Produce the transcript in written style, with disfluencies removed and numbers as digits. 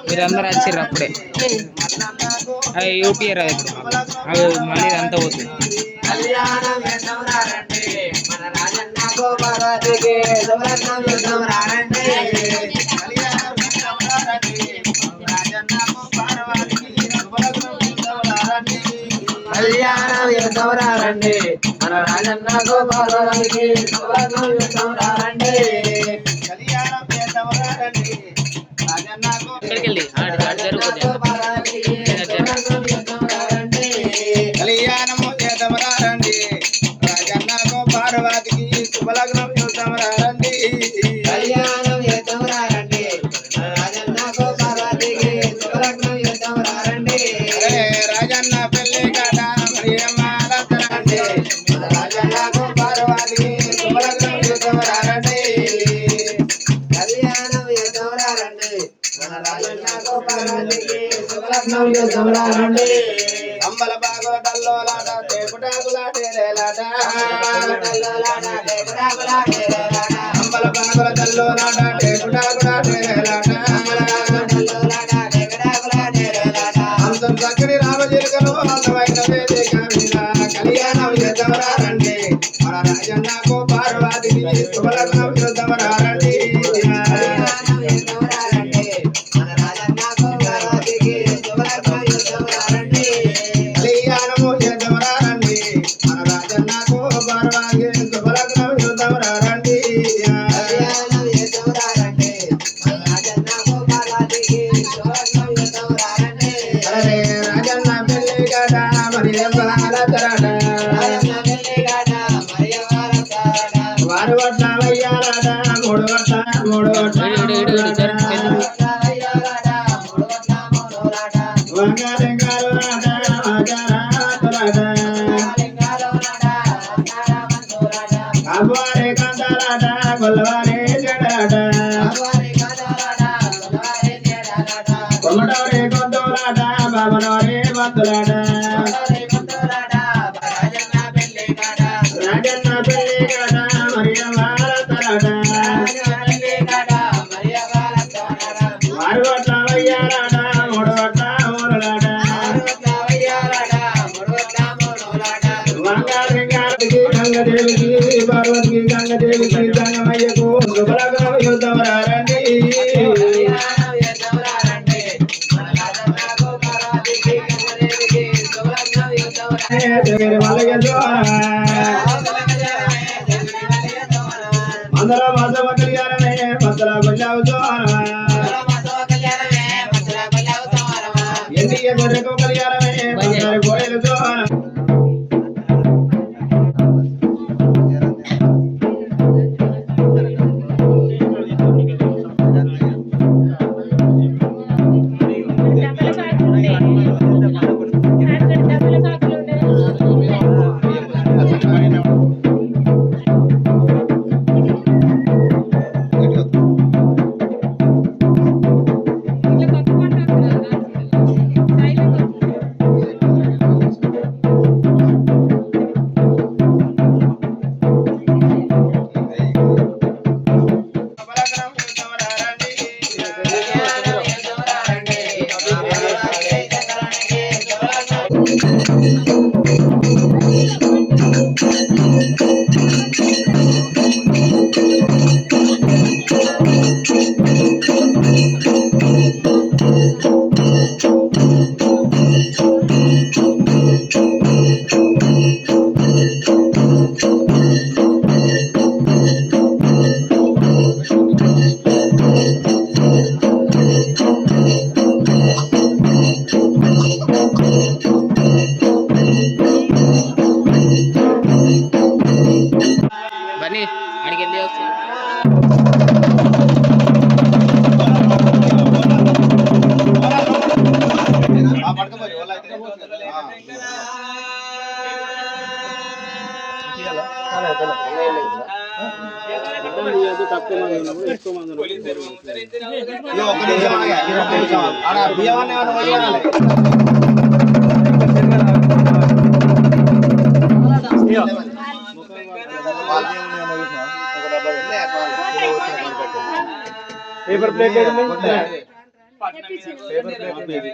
మీరందరూ వచ్చారు అప్పుడే అవి యూపీఆర్ అది ఇప్పుడు అవి మళ్ళీ అంతా పోతుంది. కళ్యాణం చేద్దాంరండి మన రాజన్న గోపాలకి రండి కళ్యాణం చేద్దాంరండి రాజన్న కళ్యాణము చేద్దాంరండి రాజన్న గోపాలకి శుభలగ్నం చూద్దాంరండి కళ్యాణం చేద్దాంరండి రాజన్న గోపాలకి శుభలగ్నం చూద్దాంరండి రాజన్న పెళ్లి కాట అంబల భాగవతల్లో లాట టేకుటాకులాటేరేలాట అంబల భాగవతల్లో లాట టేకుటాకులాటేరేలాట అంతం చక్కని రామజీలకను అందమైన వేదిక మీద కళ్యాణం చేద్దామరారండి మన రాజన్నకు పార్వతికి శుభలగ్నం చేద్దామరారండి కళ్యాణము చేద్దామరారండి మన రాజన్నకు పార్వతికి శుభలగ్నం చేద్దామరారండి రాజన్న పెళ్లి గడ మరి వారు వడ్ల వయ్యాలట మూడు అవ్వారే కందాలాట కొల్లవారే జడాట కొమ్మడవరే కొద్దోలాట బాబనవరే బంతులాట రాజన్న పెళ్లి గడ మరి వారు వడ్ల వయ్యాలట మూడు వడ్ల మూలలాట గంగదేవికి పార్వతికి గంగదేవికి గంగమయ్యకు శుభలగ్నం యుద్ధమరారండి మందర మాధవ కళ్యాణమే మద్దల బల్లావు ఎన్నియ గొర్రెకు కళ్యాణమే బంగారు గోడలు బన్నీ అడిగి వెళ్ళి వచ్చి పేపర్ ప్లేట్ ఏది ఉంది? పట్నం మీద